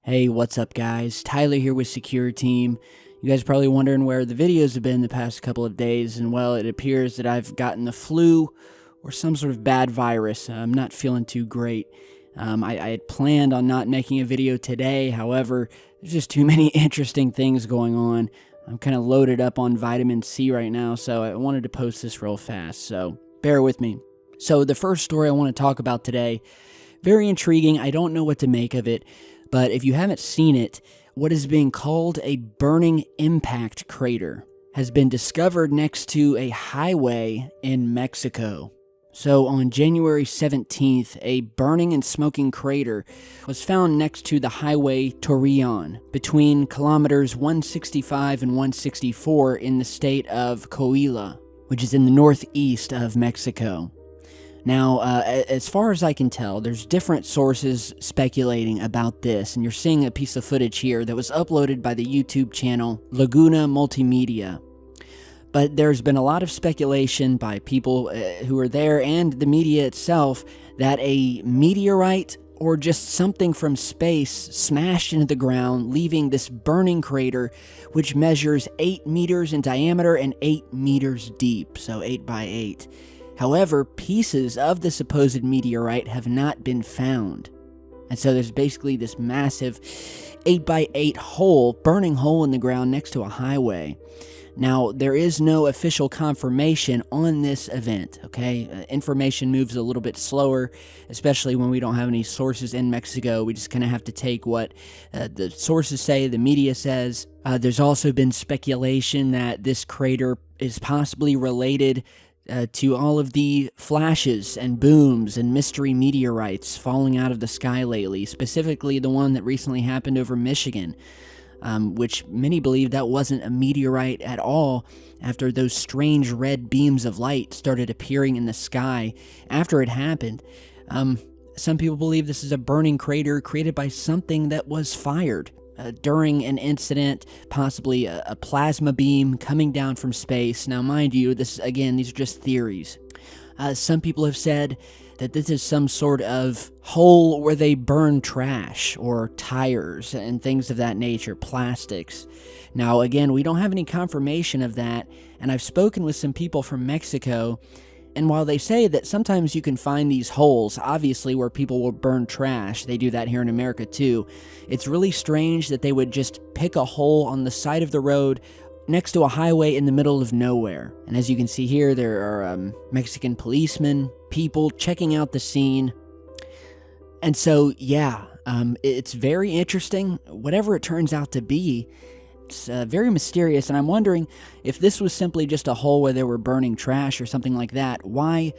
Hey, what's up guys? Tyler here with Secure Team. You guys are probably wondering where the videos have been the past couple of days, and well, it appears that I've gotten the flu or some sort of bad virus. I'm not feeling too great. I had planned on not making a video today, however, there's just too many interesting things going on. I'm kind of loaded up on vitamin C right now, so I wanted to post this real fast, so bear with me. So the first story I want to talk about today, very intriguing. I don't know what to make of it. But if you haven't seen it, what is being called a burning impact crater has been discovered next to a highway in Mexico. So on January 17th, a burning and smoking crater was found next to the highway Torreon, between kilometers 165 and 164 in the state of Coahuila, which is in the northeast of Mexico. Now, as far as I can tell, there's different sources speculating about this, and you're seeing a piece of footage here that was uploaded by the YouTube channel Laguna Multimedia. But there's been a lot of speculation by people who are there and the media itself that a meteorite or just something from space smashed into the ground, leaving this burning crater, which measures 8 meters in diameter and 8 meters deep, so 8 by 8. However, pieces of the supposed meteorite have not been found. And so there's basically this massive 8 by 8 hole, burning hole in the ground next to a highway. Now, there is no official confirmation on this event, okay? Information moves a little bit slower, especially when we don't have any sources in Mexico. We just kind of have to take what the sources say, the media says. There's also been speculation that this crater is possibly related to all of the flashes and booms and mystery meteorites falling out of the sky lately, specifically the one that recently happened over Michigan, which many believe that wasn't a meteorite at all after those strange red beams of light started appearing in the sky after it happened. Some people believe this is a burning crater created by something that was fired during an incident, possibly a plasma beam coming down from space. Now, mind you, these are just theories. Some people have said that this is some sort of hole where they burn trash or tires and things of that nature, plastics. Now, again, we don't have any confirmation of that, and I've spoken with some people from Mexico, and while they say that sometimes you can find these holes, obviously, where people will burn trash, they do that here in America too, it's really strange that they would just pick a hole on the side of the road next to a highway in the middle of nowhere. And as you can see here, there are Mexican policemen, people checking out the scene. And so, yeah, it's very interesting. Whatever it turns out to be, it's very mysterious, and I'm wondering if this was simply just a hole where they were burning trash or something like that, why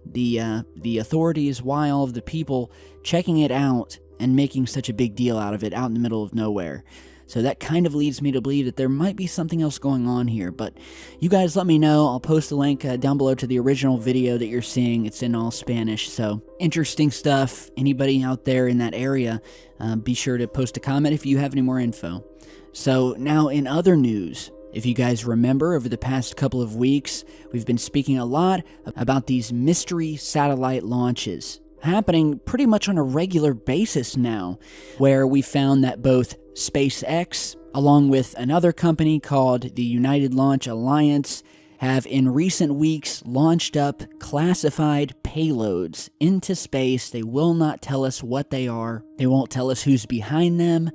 the authorities, why all of the people checking it out and making such a big deal out of it out in the middle of nowhere. So that kind of leads me to believe that there might be something else going on here, but you guys let me know. I'll post a link down below to the original video that you're seeing. It's in all Spanish, so interesting stuff. Anybody out there in that area, be sure to post a comment if you have any more info. So now in other news, if you guys remember, over the past couple of weeks, we've been speaking a lot about these mystery satellite launches happening pretty much on a regular basis now, where we found that both SpaceX, along with another company called the United Launch Alliance, have in recent weeks launched up classified payloads into space. They will not tell us what they are. They won't tell us who's behind them.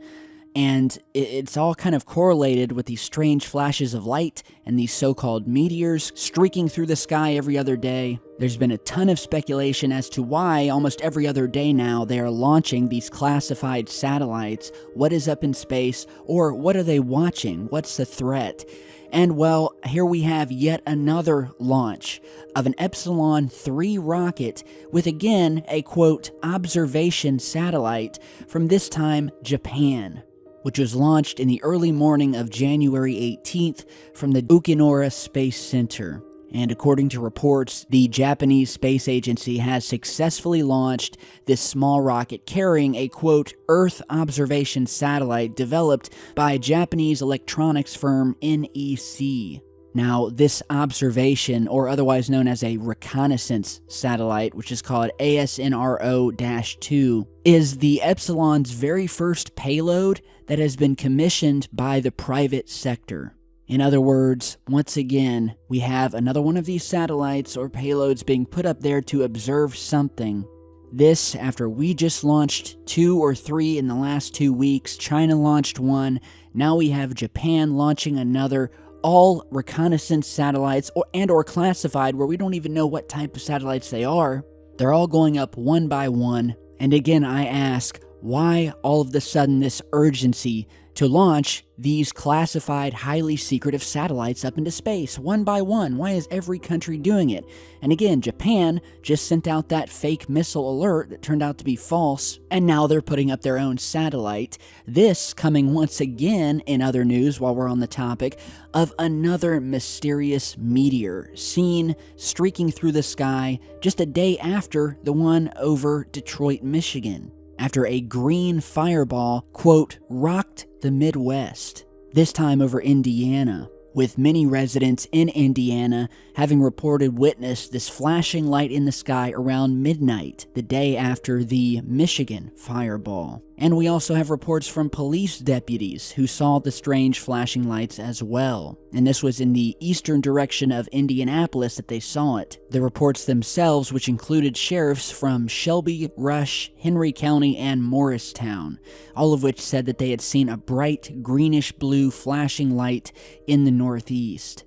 And it's all kind of correlated with these strange flashes of light and these so-called meteors streaking through the sky every other day. There's been a ton of speculation as to why almost every other day now they are launching these classified satellites. What is up in space, or what are they watching? What's the threat? And well, here we have yet another launch of an Epsilon 3 rocket with, again, a quote, observation satellite from this time Japan, which was launched in the early morning of January 18th from the Ukinora Space Center. And according to reports, the Japanese space agency has successfully launched this small rocket carrying a, quote, Earth observation satellite developed by Japanese electronics firm NEC. Now, this observation, or otherwise known as a reconnaissance satellite, which is called ASNRO-2, is the Epsilon's very first payload that has been commissioned by the private sector. In other words, once again, we have another one of these satellites or payloads being put up there to observe something. This, after we just launched 2 or 3 in the last 2 weeks, China launched one, now we have Japan launching another, all reconnaissance satellites or classified where we don't even know what type of satellites they are. They're all going up one by one. And again, I ask, why all of a sudden this urgency to launch these classified, highly secretive satellites up into space, one by one? Why is every country doing it? And again, Japan just sent out that fake missile alert that turned out to be false, and now they're putting up their own satellite. This coming once again in other news while we're on the topic of another mysterious meteor seen streaking through the sky just a day after the one over Detroit, Michigan, after a green fireball, quote, rocked the Midwest, this time over Indiana, with many residents in Indiana having reported witnessed this flashing light in the sky around midnight, the day after the Michigan fireball. And we also have reports from police deputies who saw the strange flashing lights as well. And this was in the eastern direction of Indianapolis that they saw it. The reports themselves, which included sheriffs from Shelby, Rush, Henry County, and Morristown, all of which said that they had seen a bright greenish-blue flashing light in the northeast.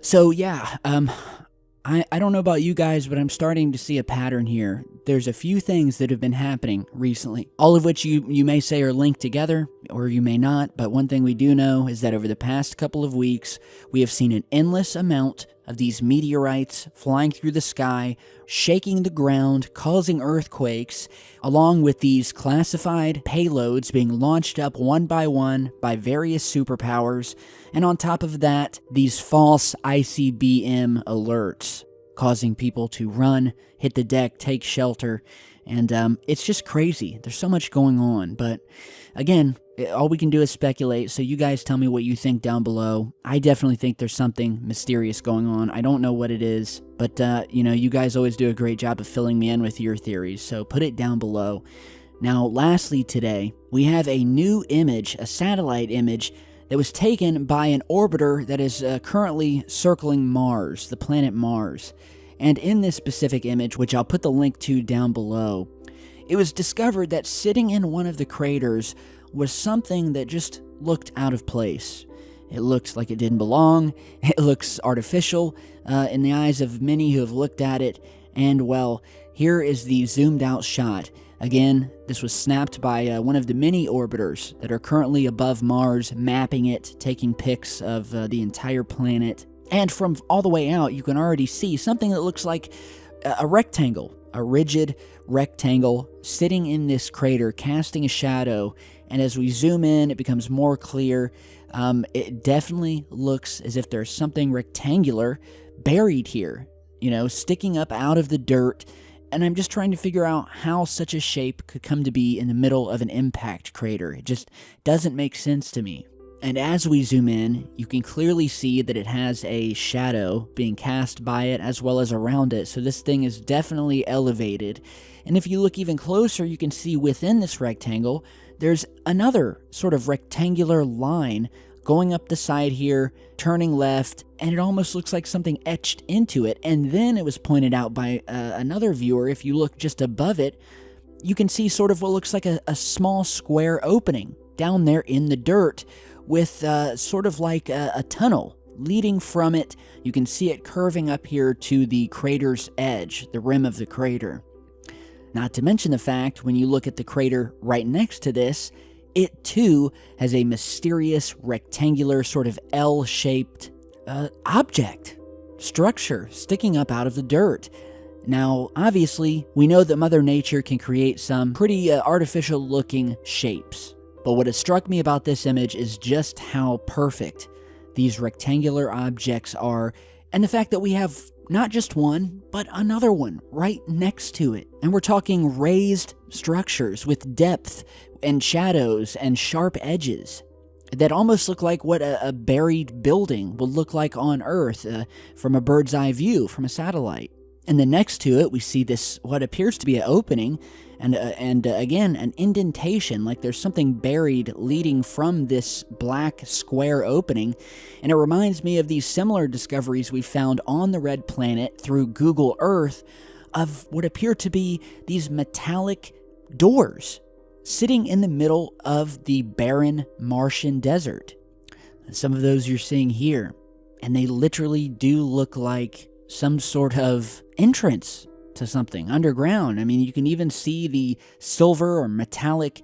So yeah, I don't know about you guys, but I'm starting to see a pattern here. There's a few things that have been happening recently, all of which you may say are linked together, or you may not, but one thing we do know is that over the past couple of weeks, we have seen an endless amount of these meteorites flying through the sky, shaking the ground, causing earthquakes, along with these classified payloads being launched up one by various superpowers, and on top of that, these false ICBM alerts, causing people to run, hit the deck, take shelter, and it's just crazy. There's so much going on, but again, all we can do is speculate, so you guys tell me what you think down below. I definitely think there's something mysterious going on. I don't know what it is, but you guys always do a great job of filling me in with your theories, so put it down below. Now, lastly today, we have a new image, a satellite image, that was taken by an orbiter that is currently circling Mars, the planet Mars. And in this specific image, which I'll put the link to down below, it was discovered that sitting in one of the craters was something that just looked out of place. It looks like it didn't belong, it looks artificial in the eyes of many who have looked at it, and well, here is the zoomed out shot. Again, this was snapped by one of the many orbiters that are currently above Mars, mapping it, taking pics of the entire planet. And from all the way out, you can already see something that looks like a rectangle, a rigid rectangle sitting in this crater, casting a shadow. And as we zoom in, it becomes more clear. It definitely looks as if there's something rectangular buried here, sticking up out of the dirt. And I'm just trying to figure out how such a shape could come to be in the middle of an impact crater. It just doesn't make sense to me. And as we zoom in, you can clearly see that it has a shadow being cast by it as well as around it. So this thing is definitely elevated. And if you look even closer, you can see within this rectangle, there's another sort of rectangular line going up the side here, turning left, and it almost looks like something etched into it. And then it was pointed out by another viewer, if you look just above it, you can see sort of what looks like a small square opening down there in the dirt with sort of like a tunnel leading from it. You can see it curving up here to the crater's edge, the rim of the crater. Not to mention the fact, when you look at the crater right next to this, it too has a mysterious rectangular sort of L-shaped object, structure sticking up out of the dirt. Now, obviously, we know that Mother Nature can create some pretty artificial looking shapes. But what has struck me about this image is just how perfect these rectangular objects are, and the fact that we have not just one, but another one right next to it. And we're talking raised structures with depth and shadows and sharp edges. that almost look like what a buried building would look like on Earth from a bird's eye view, from a satellite. And then next to it, we see this, what appears to be an opening, and again, an indentation, like there's something buried leading from this black square opening. And it reminds me of these similar discoveries we found on the Red Planet through Google Earth of what appear to be these metallic doors sitting in the middle of the barren Martian desert. Some of those you're seeing here, and they literally do look like some sort of entrance to something underground. I mean, you can even see the silver or metallic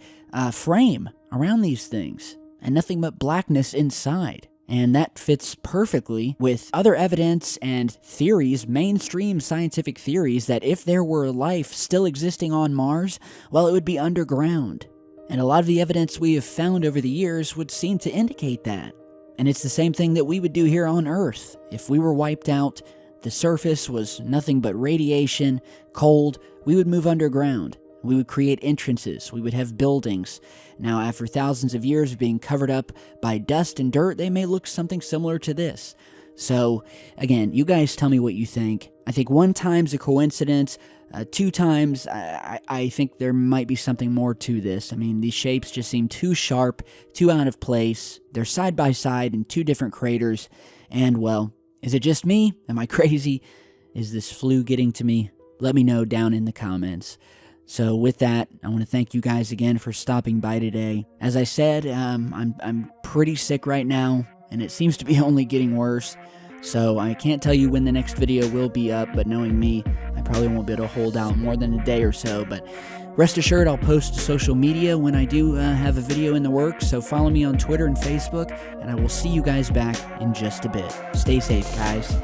frame around these things, and nothing but blackness inside. And that fits perfectly with other evidence and theories, mainstream scientific theories, that if there were life still existing on Mars, well, it would be underground. And a lot of the evidence we have found over the years would seem to indicate that. And it's the same thing that we would do here on Earth. If we were wiped out, the surface was nothing but radiation, cold, we would move underground. We would create entrances. We would have buildings. Now, after thousands of years of being covered up by dust and dirt, they may look something similar to this. So, again, you guys tell me what you think. I think 1 time's a coincidence. 2 times, I think there might be something more to this. I mean, these shapes just seem too sharp, too out of place. They're side by side in 2 different craters. And, well, is it just me? Am I crazy? Is this flu getting to me? Let me know down in the comments. So with that, I want to thank you guys again for stopping by today. As I said, I'm pretty sick right now, and it seems to be only getting worse. So I can't tell you when the next video will be up, but knowing me, I probably won't be able to hold out more than a day or so. But rest assured, I'll post to social media when I do have a video in the works. So follow me on Twitter and Facebook, and I will see you guys back in just a bit. Stay safe, guys.